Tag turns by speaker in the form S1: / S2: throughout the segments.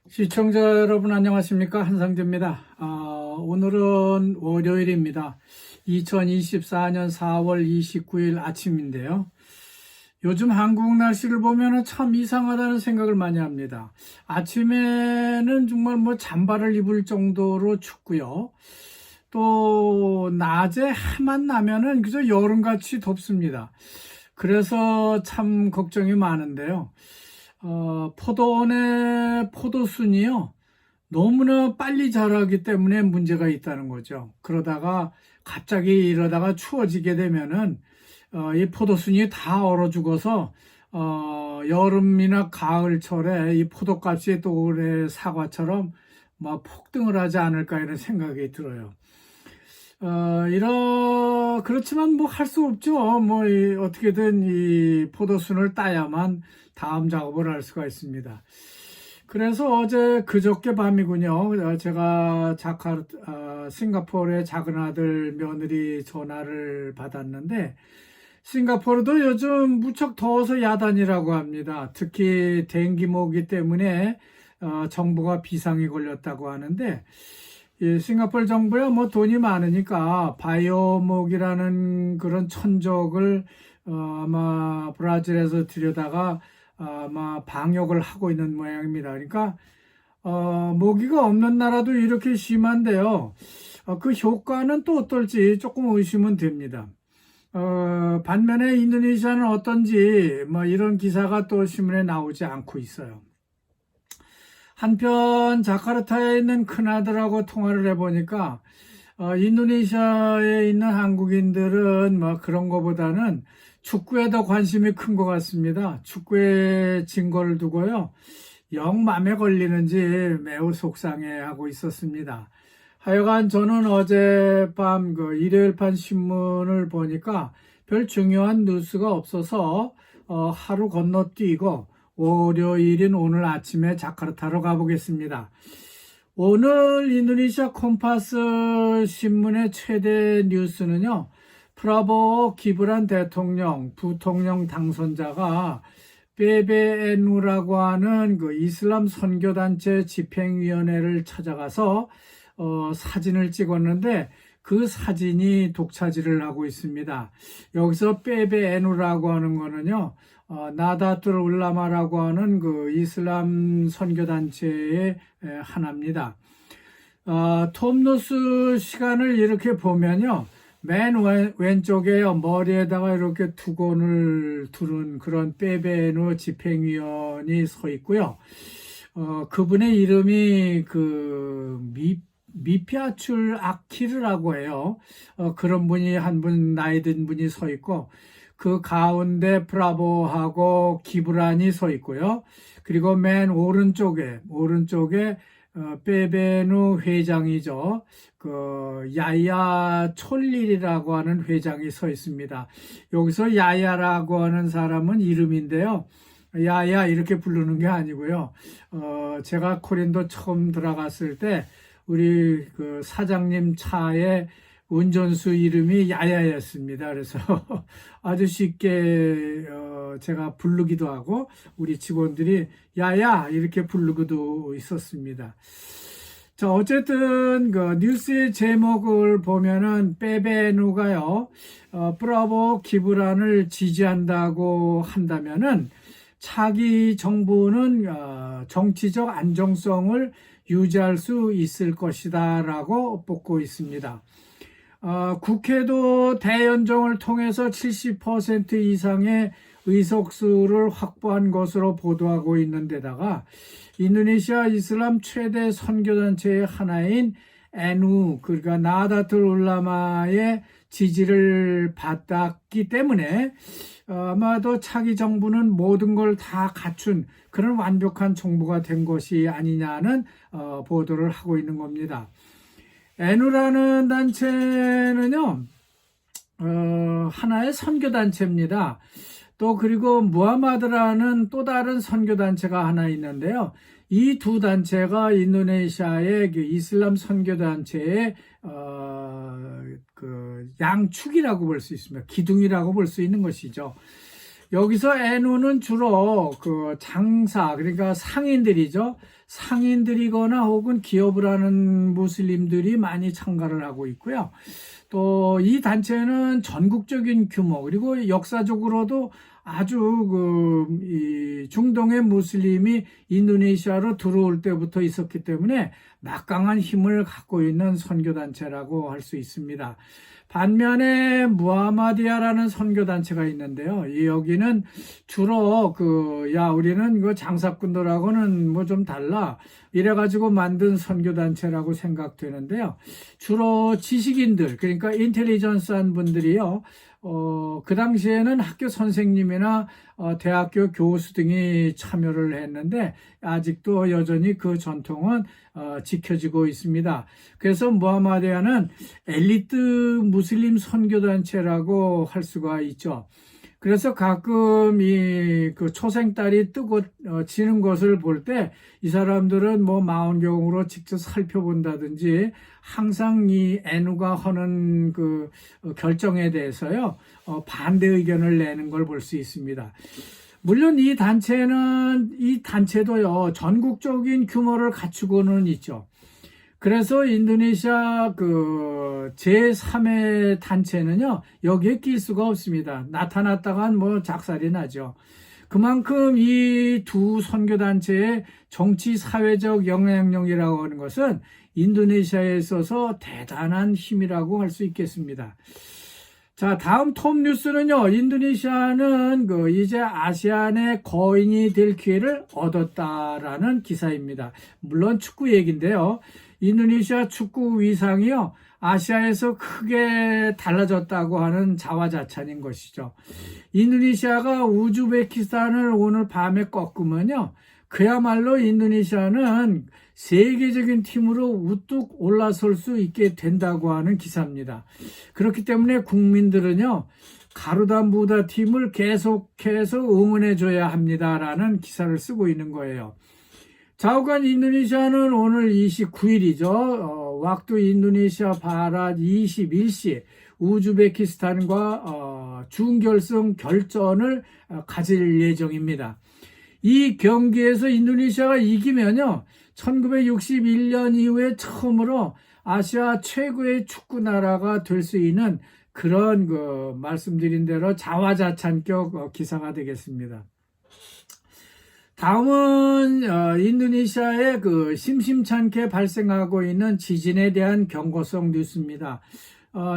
S1: 시청자 여러분 안녕하십니까? 한상재입니다. 오늘은 월요일입니다. 2024년 4월 29일 아침인데요. 요즘 한국 날씨를 보면 참 이상하다는 생각을 많이 합니다. 아침에는 정말 잠바를 입을 정도로 춥고요. 또 낮에 해만 나면은 그저 여름같이 덥습니다. 그래서 참 걱정이 많은데요. 포도원의 포도순이요. 너무나 빨리 자라기 때문에 문제가 있다는 거죠. 그러다가 갑자기 이러다가 추워지게 되면은 이 포도순이 다 얼어 죽어서 여름이나 가을철에 이 포도값이 또 올해 사과처럼 폭등을 하지 않을까 이런 생각이 들어요. 그렇지만 할 수 없죠. 어떻게든 이 포도순을 따야만 다음 작업을 할 수가 있습니다. 그래서 그저께 밤이군요. 제가 싱가포르의 작은 아들 며느리 전화를 받았는데, 싱가포르도 요즘 무척 더워서 야단이라고 합니다. 특히 댕기모기 때문에 정부가 비상이 걸렸다고 하는데, 싱가포르 정부야 돈이 많으니까 바이오목이라는 그런 천적을 아마 브라질에서 들여다가 아마 방역을 하고 있는 모양입니다. 그러니까 모기가 없는 나라도 이렇게 심한데요. 그 효과는 또 어떨지 조금 의심은 됩니다. 반면에 인도네시아는 어떤지 이런 기사가 또 신문에 나오지 않고 있어요. 한편 자카르타에 있는 큰아들하고 통화를 해보니까 인도네시아에 있는 한국인들은 그런 거보다는 축구에 더 관심이 큰 것 같습니다. 축구에 진 걸 두고요. 영 맘에 걸리는지 매우 속상해하고 있었습니다. 하여간 저는 어젯밤 일요일판 신문을 보니까 별 중요한 뉴스가 없어서 하루 건너뛰고 월요일인 오늘 아침에 자카르타로 가보겠습니다. 오늘 인도네시아 콤파스 신문의 최대 뉴스는요. 프라보오 기브란 대통령, 부통령 당선자가 베베에누라고 하는 이슬람 선교단체 집행위원회를 찾아가서 사진을 찍었는데 그 사진이 독차지를 하고 있습니다. 여기서 베베에누라고 하는 거는요. 나다툴 울라마라고 하는 이슬람 선교단체의 하나입니다. 톱노스 시간을 이렇게 보면요. 맨 왼쪽에 머리에다가 이렇게 두건을 두른 그런 베베에누 집행위원이 서 있고요. 그분의 이름이 미피아출 아키르라고 해요. 그런 분이 한 분 나이 든 분이 서 있고 그 가운데 프라보하고 기브란이 서 있고요. 그리고 맨 오른쪽에 베베누 회장이죠. 야야 촐릴이라고 하는 회장이 서 있습니다. 여기서 야야라고 하는 사람은 이름인데요. 야야 이렇게 부르는 게 아니고요. 제가 코린도 처음 들어갔을 때 우리 사장님 차에 운전수 이름이 야야였습니다. 그래서 아주 쉽게 제가 부르기도 하고 우리 직원들이 야야 이렇게 부르기도 있었습니다. 자, 어쨌든 뉴스의 제목을 보면은 베베누가요 브라보 기브란을 지지한다고 한다면은 차기 정부는 정치적 안정성을 유지할 수 있을 것이다 라고 뽑고 있습니다. 국회도 대연정을 통해서 70% 이상의 의석수를 확보한 것으로 보도하고 있는 데다가 인도네시아 이슬람 최대 선교단체의 하나인 NU 그러니까 나다툴 울라마의 지지를 받았기 때문에 아마도 차기 정부는 모든 걸 다 갖춘 그런 완벽한 정부가 된 것이 아니냐는 보도를 하고 있는 겁니다. NU라는 단체는요, 하나의 선교단체입니다. 또 그리고 무하마드라는 또 다른 선교단체가 하나 있는데요. 이 두 단체가 인도네시아의 이슬람 선교단체의 양축이라고 볼 수 있습니다. 기둥이라고 볼 수 있는 것이죠. 여기서 NU는 주로 장사, 그러니까 상인들이죠. 상인들이거나 혹은 기업을 하는 무슬림들이 많이 참가를 하고 있고요. 또 이 단체는 전국적인 규모 그리고 역사적으로도 아주 이 중동의 무슬림이 인도네시아로 들어올 때부터 있었기 때문에 막강한 힘을 갖고 있는 선교단체라고 할 수 있습니다. 반면에 무하마디아라는 선교단체가 있는데요. 여기는 주로 우리는 이거 장사꾼들하고는 뭐 좀 달라. 이래가지고 만든 선교단체라고 생각되는데요. 주로 지식인들, 그러니까 인텔리전스한 분들이요. 그 당시에는 학교 선생님이나 대학교 교수 등이 참여를 했는데 아직도 여전히 그 전통은 지켜지고 있습니다. 그래서 무하마디아는 엘리트 무슬림 선교단체라고 할 수가 있죠. 그래서 가끔 그 초생딸이 뜨고 지는 것을 볼 때 이 사람들은 뭐 망원경으로 직접 살펴본다든지 항상 이 애누가 하는 그 결정에 대해서요 반대 의견을 내는 걸 볼 수 있습니다. 물론 이 단체도요 전국적인 규모를 갖추고는 있죠. 그래서 인도네시아 제3의 단체는요 여기에 낄 수가 없습니다. 나타났다간 뭐 작살이 나죠. 그만큼 이 두 선교단체의 정치 사회적 영향력이라고 하는 것은 인도네시아에 있어서 대단한 힘이라고 할 수 있겠습니다. 자, 다음 톱 뉴스는요, 인도네시아는 이제 아시안의 거인이 될 기회를 얻었다라는 기사입니다. 물론 축구 얘기인데요. 인도네시아 축구 위상이요, 아시아에서 크게 달라졌다고 하는 자화자찬인 것이죠. 인도네시아가 우즈베키스탄을 오늘 밤에 꺾으면요, 그야말로 인도네시아는 세계적인 팀으로 우뚝 올라설 수 있게 된다고 하는 기사입니다. 그렇기 때문에 국민들은요, 가루다무다 팀을 계속해서 응원해줘야 합니다라는 기사를 쓰고 있는 거예요. 좌우간 인도네시아는 오늘 29일이죠. 왁두 인도네시아 바랏 21시 우즈베키스탄과 준결승 결전을 가질 예정입니다. 이 경기에서 인도네시아가 이기면요 1961년 이후에 처음으로 아시아 최고의 축구 나라가 될 수 있는 그런 말씀드린 대로 자화자찬격 기사가 되겠습니다. 다음은 인도네시아의 심심찮게 발생하고 있는 지진에 대한 경고성 뉴스입니다.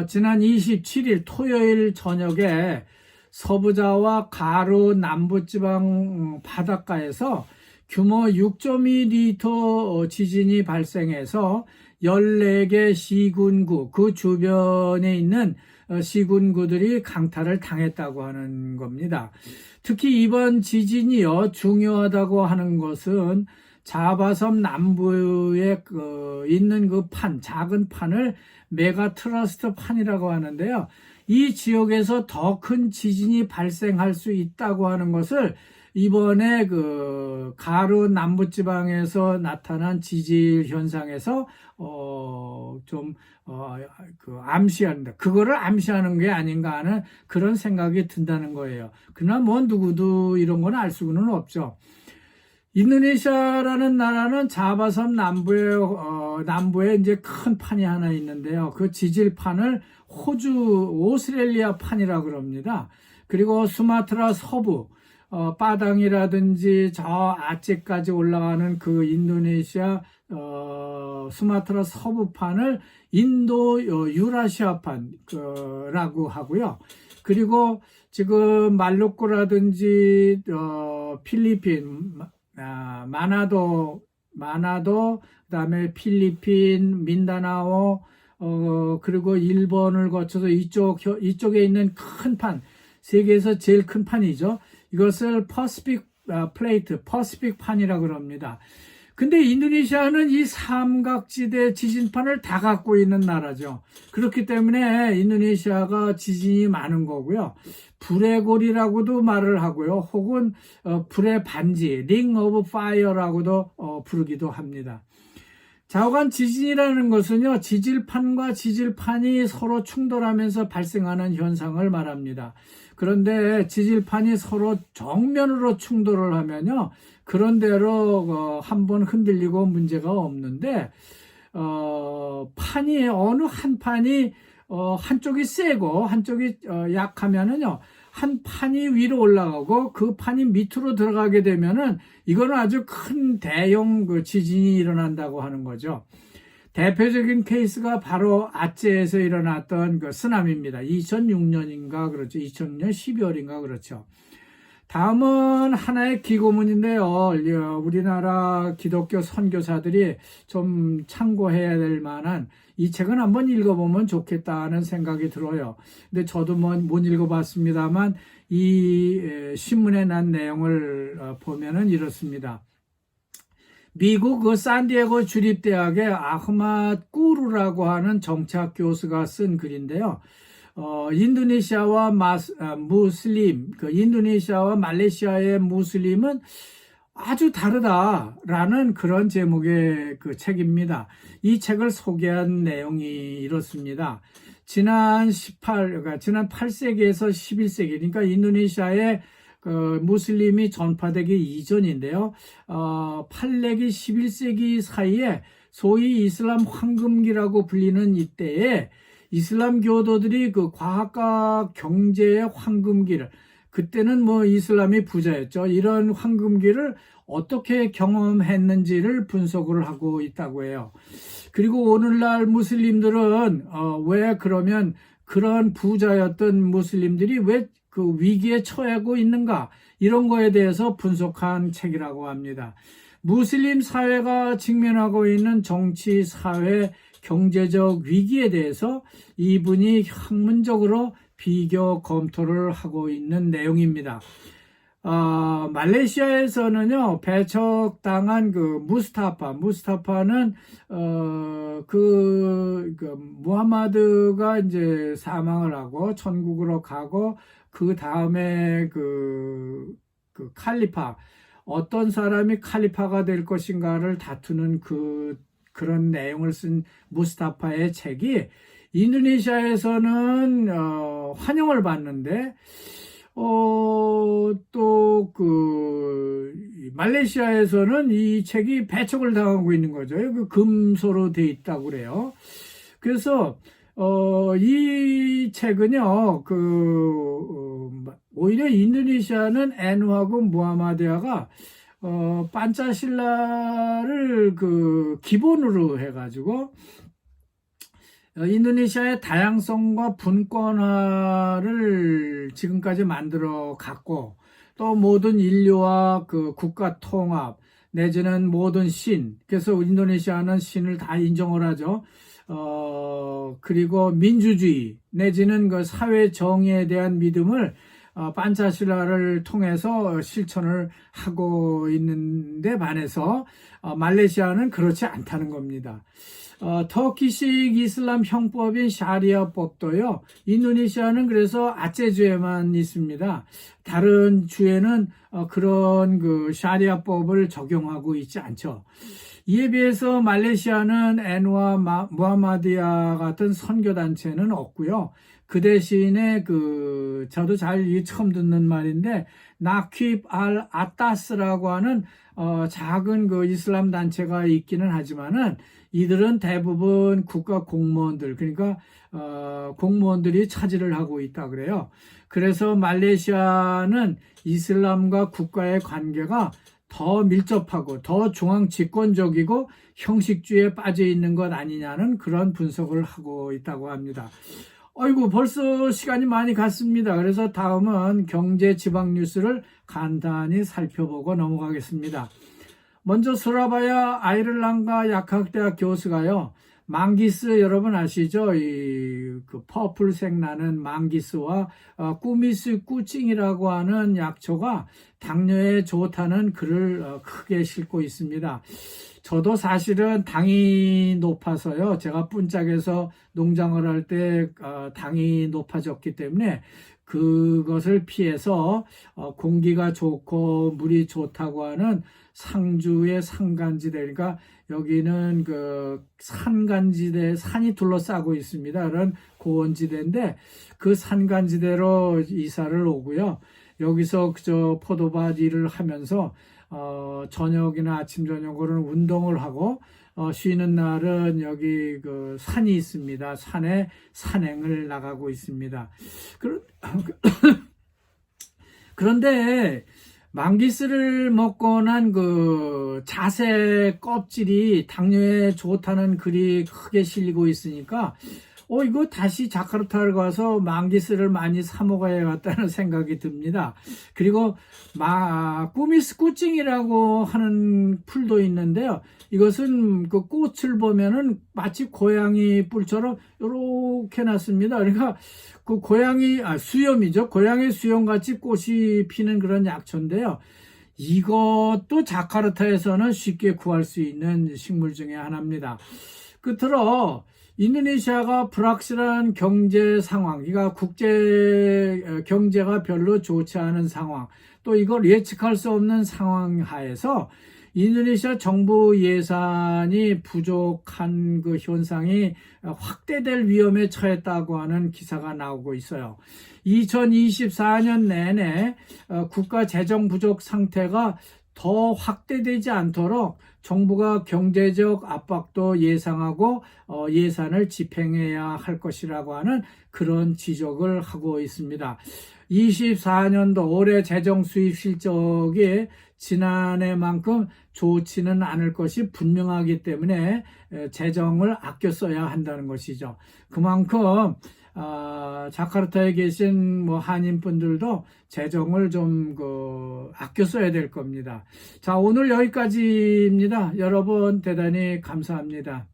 S1: 지난 27일 토요일 저녁에 서부자와 가로 남부지방 바닷가에서 규모 6.2리터 지진이 발생해서 14개 시군구, 그 주변에 있는 시군구들이 강타를 당했다고 하는 겁니다. 특히 이번 지진이요, 중요하다고 하는 것은 자바섬 남부에 있는 작은 판을 메가트러스트 판이라고 하는데요. 이 지역에서 더 큰 지진이 발생할 수 있다고 하는 것을 이번에 가르 남부지방에서 나타난 지질 현상에서 암시한다. 그거를 암시하는 게 아닌가 하는 그런 생각이 든다는 거예요. 그러나 뭐 누구도 이런 건 알 수는 없죠. 인도네시아라는 나라는 자바섬 남부에 이제 큰 판이 하나 있는데요. 그 지질판을 오스트레일리아 판이라고 그럽니다. 그리고 수마트라 서부, 빠당이라든지 저 아찌까지 올라가는 그 인도네시아, 수마트라 서부판을 인도 유라시아판라고 하고요. 그리고 지금 말루코라든지, 필리핀, 마나도, 그다음에 필리핀, 민다나오, 그리고 일본을 거쳐서 이쪽에 있는 큰 판, 세계에서 제일 큰 판이죠. 이것을 퍼시픽 판이라고 그럽니다. 근데 인도네시아는 이 삼각지대 지진판을 다 갖고 있는 나라죠. 그렇기 때문에 인도네시아가 지진이 많은 거고요. 불의 골이라고도 말을 하고요. 혹은 불의 반지, 링 오브 파이어라고도 부르기도 합니다. 좌우간 지진이라는 것은요, 지질판과 지질판이 서로 충돌하면서 발생하는 현상을 말합니다. 그런데 지질판이 서로 정면으로 충돌을 하면요, 그런 대로 한번 흔들리고 문제가 없는데, 판이 어느 한 판이 한쪽이 세고 한쪽이 약하면은요, 한 판이 위로 올라가고 그 판이 밑으로 들어가게 되면은 이거는 아주 큰 대형 그 지진이 일어난다고 하는 거죠. 대표적인 케이스가 바로 아제에서 일어났던 그 쓰나미입니다. 2006년인가 그렇죠. 2006년 12월인가 그렇죠. 다음은 하나의 기고문인데요. 우리나라 기독교 선교사들이 좀 참고해야 될 만한 이 책은 한번 읽어보면 좋겠다는 생각이 들어요. 근데 저도 못 읽어봤습니다만 이 신문에 난 내용을 보면은 이렇습니다. 미국 그 산디에고 주립대학의 아흐맛 꾸루라고 하는 정치학 교수가 쓴 글인데요. 인도네시아와 무슬림, 그 인도네시아와 말레이시아의 무슬림은 아주 다르다라는 그런 제목의 그 책입니다. 이 책을 소개한 내용이 이렇습니다. 지난 8세기에서 11세기, 그러니까 인도네시아의 그 무슬림이 전파되기 이전인데요. 8 내기 11세기 사이에 소위 이슬람 황금기라고 불리는 이때에 이슬람 교도들이 그 과학과 경제의 황금기를, 그때는 뭐 이슬람이 부자였죠. 이런 황금기를 어떻게 경험했는지를 분석을 하고 있다고 해요. 그리고 오늘날 무슬림들은 왜 그러면 그런 부자였던 무슬림들이 왜 그 위기에 처하고 있는가, 이런 거에 대해서 분석한 책이라고 합니다. 무슬림 사회가 직면하고 있는 정치, 사회, 경제적 위기에 대해서 이분이 학문적으로 비교 검토를 하고 있는 내용입니다. 말레이시아에서는요, 배척당한 그 무스타파는 무하마드가 이제 사망을 하고 천국으로 가고, 그 다음에 그 칼리파, 어떤 사람이 칼리파가 될 것인가를 다투는 그런 내용을 쓴 무스타파의 책이 인도네시아에서는 환영을 받는데, 또 말레이시아에서는 이 책이 배척을 당하고 있는 거죠. 그 금소로 돼 있다고 그래요. 그래서 이 책은요, 오히려 인도네시아는 애누하고 무하마디아가 판차실라를 기본으로 해가지고 인도네시아의 다양성과 분권화를 지금까지 만들어 갔고, 또 모든 인류와 국가 통합 내지는 모든 신, 그래서 인도네시아는 신을 다 인정을 하죠. 그리고 민주주의 내지는 사회 정의에 대한 믿음을 판차실라를 통해서 실천을 하고 있는데 반해서 말레이시아는 그렇지 않다는 겁니다. 터키식 이슬람 형법인 샤리아법도요, 인도네시아는 그래서 아제주에만 있습니다. 다른 주에는 그런 샤리아법을 적용하고 있지 않죠. 이에 비해서 말레이시아는 애누아 무하마디아 같은 선교단체는 없고요. 그 대신에 저도 잘 처음 듣는 말인데, 나퀴브 알 아타스라고 하는 작은 이슬람 단체가 있기는 하지만은 이들은 대부분 국가 공무원들, 그러니까 공무원들이 차지를 하고 있다 그래요. 그래서 말레이시아는 이슬람과 국가의 관계가 더 밀접하고 더 중앙 집권적이고 형식주의에 빠져 있는 것 아니냐는 그런 분석을 하고 있다고 합니다. 아이고, 벌써 시간이 많이 갔습니다. 그래서 다음은 경제 지방 뉴스를 간단히 살펴보고 넘어가겠습니다. 먼저 소라바야 아이르랑가 약학대학 교수가요, 망기스 여러분 아시죠? 퍼플색 나는 망기스와 꾸미스 꾸찡이라고 하는 약초가 당뇨에 좋다는 글을 크게 싣고 있습니다. 저도 사실은 당이 높아서요, 제가 뿐짝에서 농장을 할 때 당이 높아졌기 때문에 그것을 피해서 공기가 좋고 물이 좋다고 하는 상주의 산간지대, 그러니까 여기는 그 산간지대, 산이 둘러싸고 있습니다. 그런 고원지대인데 그 산간지대로 이사를 오고요. 여기서 그저 포도밭 일을 하면서 저녁이나 아침 저녁으로는 운동을 하고 쉬는 날은 여기 그 산이 있습니다. 산에 산행을 나가고 있습니다. 그런데 망기스를 먹고 난 그 자세 껍질이 당뇨에 좋다는 글이 크게 실리고 있으니까 이거 다시 자카르타를 가서 망기스를 많이 사 먹어야겠다는 생각이 듭니다. 그리고 꾸미스 꾸찡이라고 하는 풀도 있는데요. 이것은 그 꽃을 보면은 마치 고양이 뿔처럼 이렇게 났습니다. 그러니까 그 수염이죠. 고양이 수염 같이 꽃이 피는 그런 약초인데요. 이것도 자카르타에서는 쉽게 구할 수 있는 식물 중에 하나입니다. 끝으로 인도네시아가 불확실한 경제 상황, 그러니까 국제 경제가 별로 좋지 않은 상황, 또 이걸 예측할 수 없는 상황 하에서 인도네시아 정부 예산이 부족한 그 현상이 확대될 위험에 처했다고 하는 기사가 나오고 있어요. 2024년 내내 국가 재정 부족 상태가 더 확대되지 않도록 정부가 경제적 압박도 예상하고 예산을 집행해야 할 것이라고 하는 그런 지적을 하고 있습니다. 24년도 올해 재정 수입 실적이 지난해만큼 좋지는 않을 것이 분명하기 때문에 재정을 아껴 써야 한다는 것이죠. 그만큼 자카르타에 계신 한인분들도 재정을 좀 아껴 써야 될 겁니다. 자, 오늘 여기까지입니다. 여러분 대단히 감사합니다.